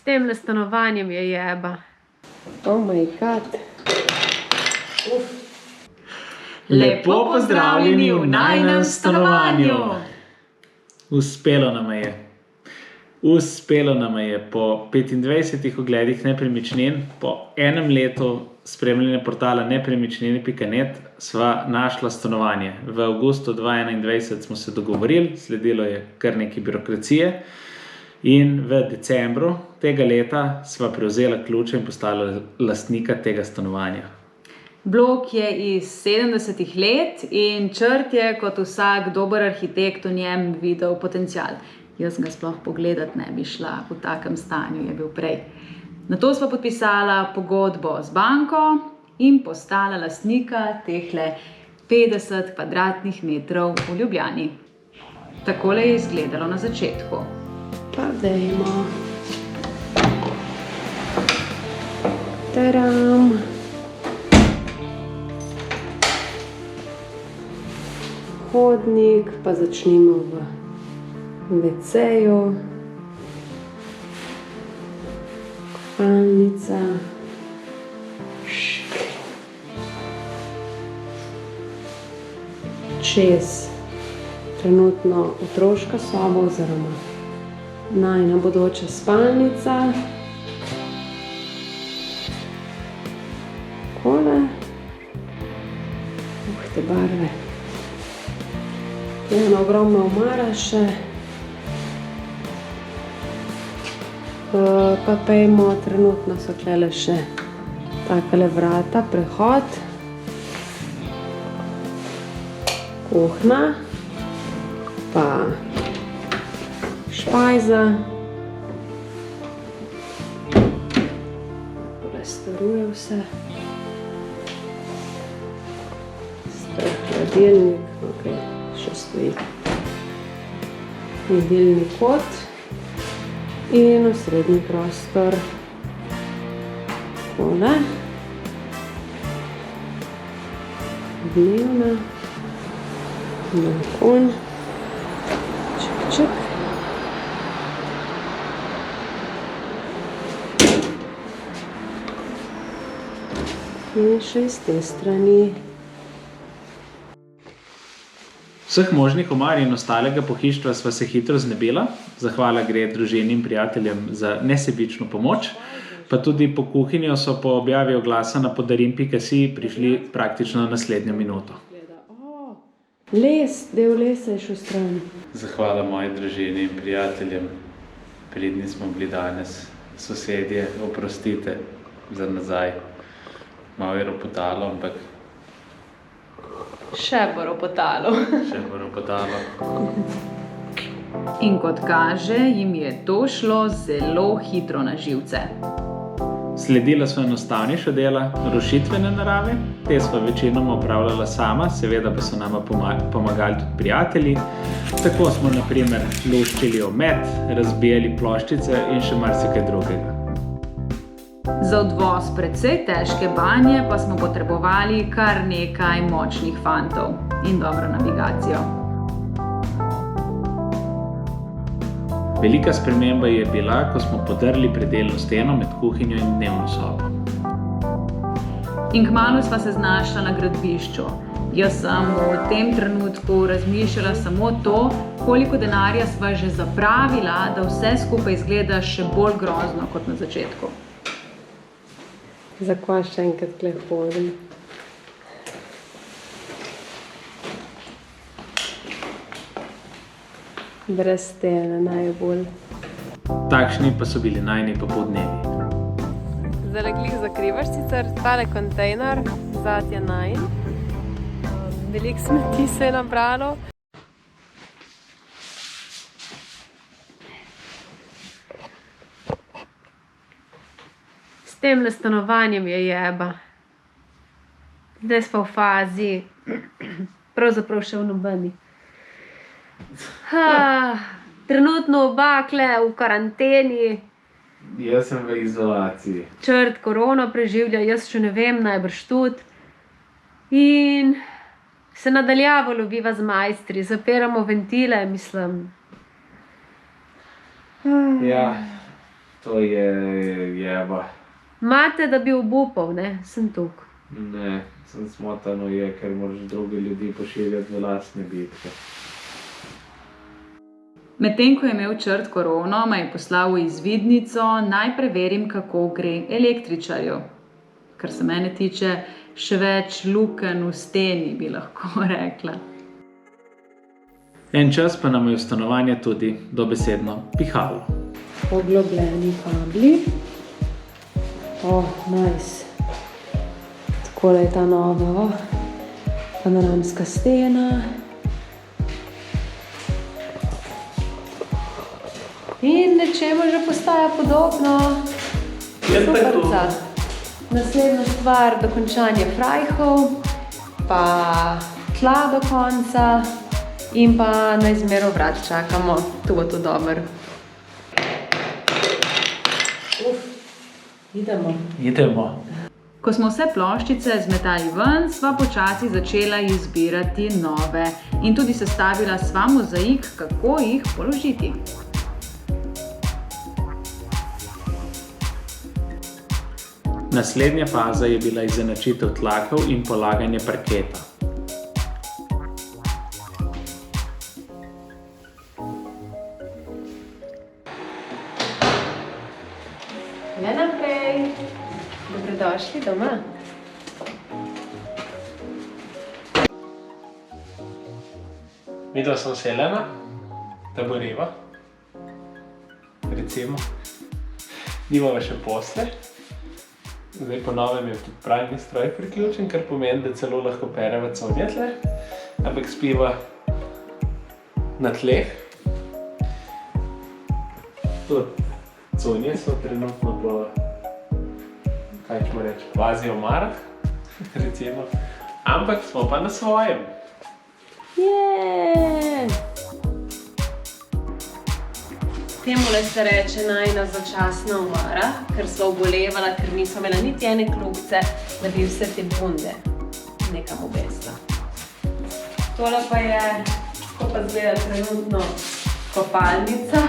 temle stanovanjem je jeba. Oh my god. Lepo pozdravljeni v najinem stanovanju. Uspelo nam je. Uspelo nam je po 25 ogledih nepremičnin, po enem letu spremljanja portala nepremičnine.net sva našla stanovanje. V avgustu 2021 smo se dogovorili, sledilo je kar nekaj birokracije in v decembru tega leta sva prevzela ključe in postala lastnika tega stanovanja. Blok je iz 70 let in Črt je kot vsak dober arhitekt v njem videl potencial. Jaz ga sploh pogledat ne bi šla, v takem stanju je bil prej. Nato sva podpisala pogodbo z banko in postala lastnika tehle 50 kvadratnih metrov v Ljubljani. Takole je izgledalo na začetku. Pa dajmo. Taram. Hodnik, pa začnimo v WC-ju. Kopalnica. Čez trenutno otroška soba oziroma najina bodoča spalnica. Takole. Te barve. Ena ogromna omara še. Pa pejmo, trenutno so tlele še takele vrata, prehod. Kuhna. Pa špajza. Restauruje vse. Hladilnik, ok, še stoji. Jedilni kot in osrednji prostor. Takole. Dnevna. Balkon. Ček. In še iz te strani. Vseh možnih omar in ostalega pohištva sva se hitro znebila. Zahvala gre družini in prijateljem za nesebično pomoč. Pa tudi po kuhinjo so po objavi oglasa na podarim.si prišli praktično naslednjo minuto. Les, del lesa je šel stran. Zahvala moji družini in prijateljem. Pridni smo bili danes. Sosedje, oprostite za nazaj. Malo je ropotalo, ampak Še bo ropotalo. In kot kaže, jim je to šlo zelo hitro na živce. Sledila so enostavnejša dela, rušitvene narave. Te sva večinoma opravljala sama, seveda pa so nama pomagali tudi prijatelji. Tako smo na primer luščili omet, razbijali ploščice in še marsikaj drugega. Za odvoz precej težke banje pa smo potrebovali kar nekaj močnih fantov in dobro navigacijo. Velika sprememba je bila, ko smo podrli predelno steno med kuhinjo in dnevno sobo. In kmalu sva se znašla na gradbišču. Jaz sem v tem trenutku razmišljala samo to, koliko denarja sva že zapravila, da vse skupaj izgleda še bolj grozno kot na začetku. Zakaj še enkrat tle hodim? Brez tele najbolj. Takšni pa so bili najini popoldnevi. Zdaj glih zakrivaš sicer tale kontejner, zad je najin. Veliko smeti se je nabralo. S temle stanovanjem je jeba. Zdaj sva v fazi, pravzaprav še v nobeni. Trenutno oba kle v karanteni. Jaz sem v izolaciji. Črt korono preživlja, jaz še ne vem, najbrž tudi. In se nadaljavo loviva z majstri, zapiramo ventile, mislim. Ja, To je jeba. Mate, da bi obupal, ne? Sem tukaj. Ne, sem smotano je, ker moraš druge ljudi pošiljati v lastne bitke. Medtem ko je imel Črt korono, me je poslal v izvidnico, naj preverim, kako gre električarju. Kar se mene tiče, še več lukenj v steni, bi lahko rekla. En čas pa nam je v stanovanje tudi dobesedno pihalo. Poglobljeni kabli. Nice. Takole je ta nova, panoramska stena. In nečemu že postaja podobno. Superca. Naslednja stvar, dokončanje frajhov, pa tla do konca in pa na izmero vrat čakamo. Tu bo to dobro. Idemo. Ko smo vse ploščice zmetali ven, sva počasi začela izbirati nove in tudi sestavila sva mozaik, kako jih položiti. Naslednja faza je bila izenačitev tlakov in polaganje parketa. Le naprej. Dobrodošli doma. Midva smo Selena, taboriva, recimo. Nimava še posle. Zdaj po novem je tudi pralni stroj priključen, kar pomeni, da celo lahko pereva conje tle, ampak spiva na tleh. Tudi conje so trenutno po, kaj ćemo reči, kvazi omarah, recimo, ampak smo pa na svojem. Temule se reče najina začasna omara, ker so obolevala, ker niso imela niti ene kljubice, da bi vse te bunde nekam obesla. Tole pa je, ko pa zgleda trenutno kopalnica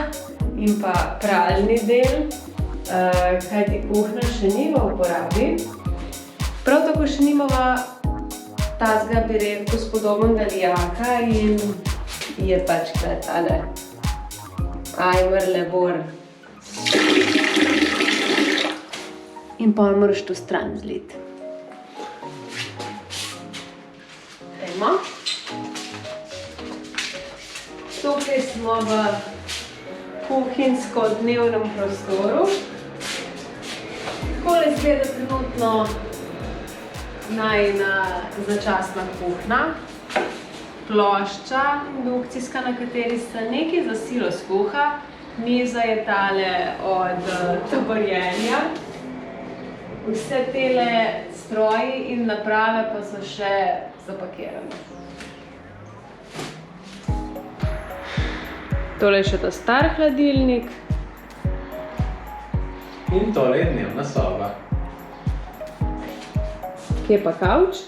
in pa pralni del, kajti kuhinja še ni v uporabi. Prav tako še nimava tazga, bi rekel, spodobnega lijaka in je pač tale ajmer lebor. In pa moraš to stran zliti. Dajmo. Tukaj smo v kuhinjsko-dnevnem prostoru. Takole izgleda trenutno najina začasna kuhinja. Plošča indukcijska, na kateri se nekaj za silo skuha. Miza je tale od taborjenja. Vse tele stroji in naprave pa so še zapakirane. Tole je še ta star hladilnik. In tole je dnevna soba. Kje pa kavč?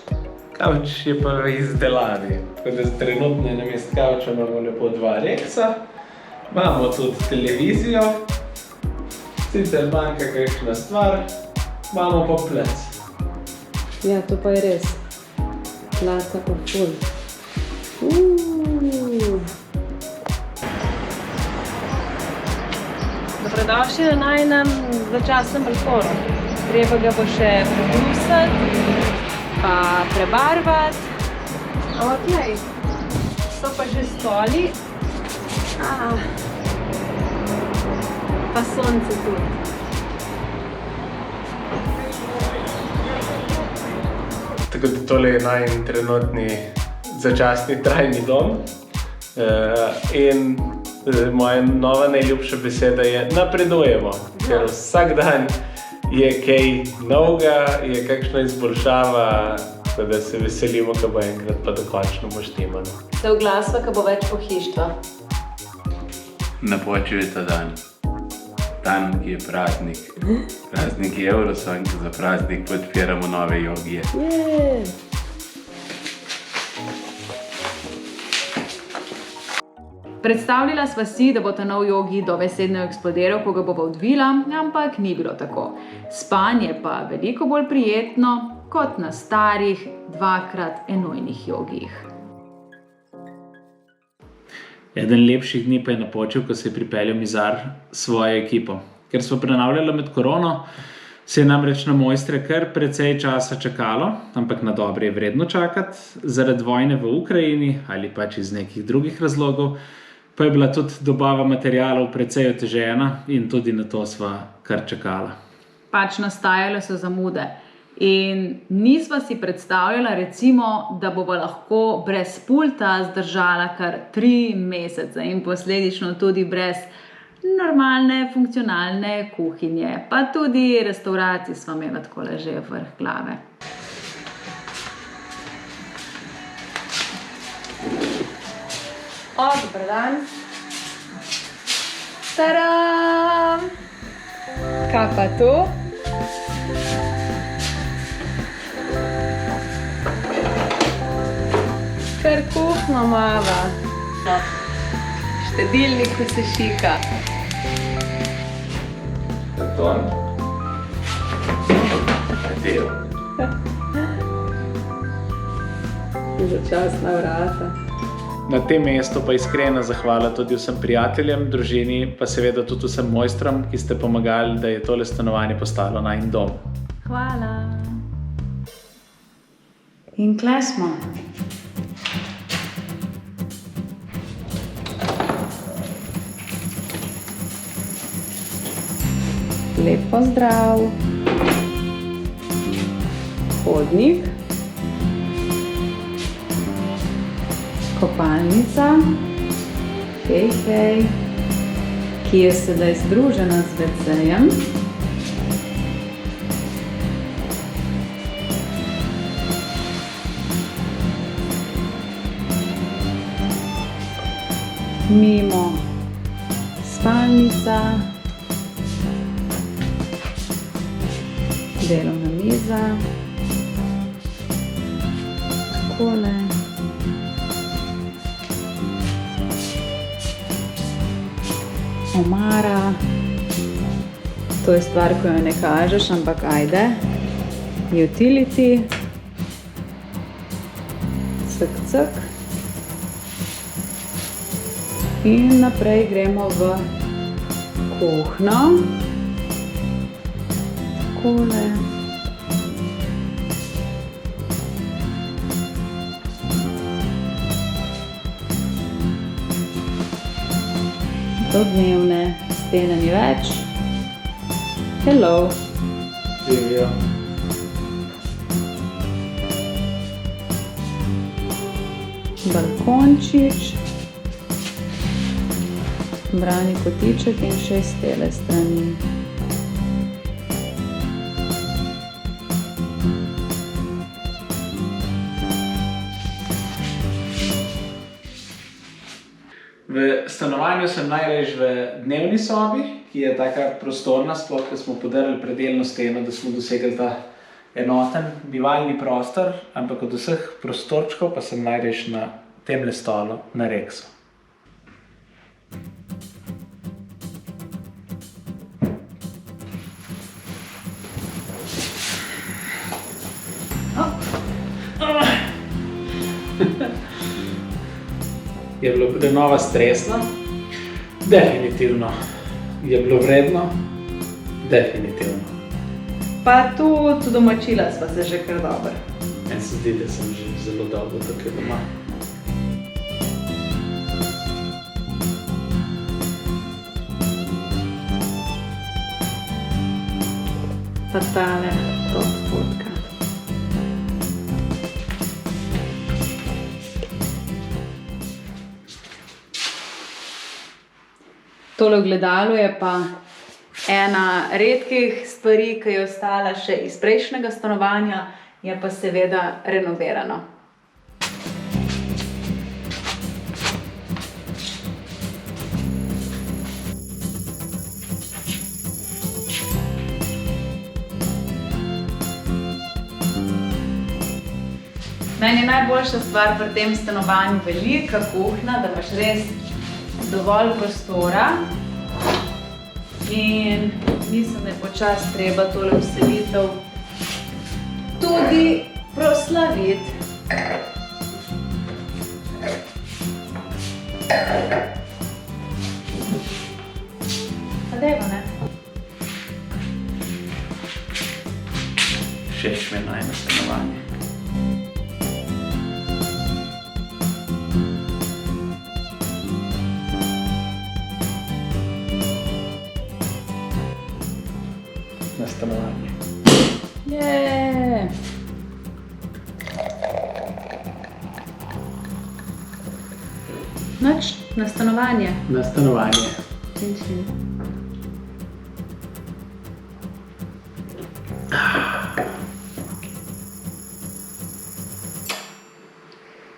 Kavč je pa v izdelavi, tako da trenutno namesto kavča imamo lepo 2 reksa. Imamo tudi televizijo, sicer manjka kakšna stvar, imamo pa plec. Ja, to pa je res. Placa pa ful. Dobrodošli na najinem začasnem balkonu. Treba ga bo še prebrusati, pa prebarvati. Ampak glej, so pa že stoli. Pa sonce tudi. Tako da tole je najin trenutni začasni trajni dom. In moja nova najljubša beseda je napredujemo, ker vsak dan je kaj novega, je kakšna izboljšava, tako da se veselimo, ko bo enkrat pa dokončno bo štimano. Se oglasva, ko bo več pohištva. Napočil je ta dan. Dan, ki je praznik. Praznik je Eurosong, za praznik podpiramo nove jogije. Predstavljala sva si, da bo ta nov jogi dobesedno eksplodiral, ko ga bova odvila, ampak ni bilo tako. Spanje pa veliko bolj prijetno kot na starih, 2x enojnih jogih. Eden lepših dni pa je napočil, ko se je pripeljal Mizar s svojo ekipo. Ker smo prenavljali med korono, se je namreč na mojstre kar precej časa čakalo, ampak na dobre je vredno čakati. Zaradi vojne v Ukrajini ali pač iz nekih drugih razlogov, pa je bila tudi dobava materialov precej otežena in tudi na to sva kar čakala. Pač nastajale so zamude. In nisva si predstavljala, recimo, da bova lahko brez pulta zdržala kar 3 mesece in posledično tudi brez normalne, funkcionalne kuhinje. Pa tudi restavracij sva imela takole že vrh glave. Dober dan. Tadam! Kaj pa tu? Kar kuhno mava. Štedilnik, ko se šika. Karton. Del. Začasna vrata. Na tem mestu pa iskrena zahvala tudi vsem prijateljem, družini, pa seveda tudi vsem mojstrom, ki ste pomagali, da je tole stanovanje postalo najin dom. Hvala. In kle smo. Lep pozdrav. Hodnik. Kopalnica. Hej. Ki je sedaj združena z WC-jem. Mimo spalnica. Delovna miza, takole. Omara. To je stvar, ko jo ne kažeš, ampak ajde. Utility. Cak. In naprej gremo v kuhno. Takole. Dodnevne, stene ni več. Hello. Živijo. Balkončič. Brani kotiček in 6 tele strani. V stanovanju sem najrajši v dnevni sobi, ki je taka prostorna, sploh, ko smo podarili predelno steno, da smo dosegli ta enoten bivalni prostor, ampak od vseh prostorčkov pa sem najrajši na temle stolu na Rexu. Je bilo prenova stresno? Definitivno. Je bilo vredno? Definitivno. Pa tudi domačila sva se že kar dobro. Meni se zdi, da sem že zelo dolgo tukaj doma. Pa tale top fotka. Tole ogledalo je pa ena redkih stvari, ki je ostala še iz prejšnjega stanovanja, je pa seveda renovirano. Meni je najboljša stvar pri tem stanovanju velika kuhinja, da imaš res dovolj prostora in mislim, da je počasi treba tole vselitev tudi proslaviti. Pa dajmo, ne? Všeč mi je najno stanovanje. Na stanovanje. Je. Nič, na stanovanje. Na stanovanje. Čin, čin.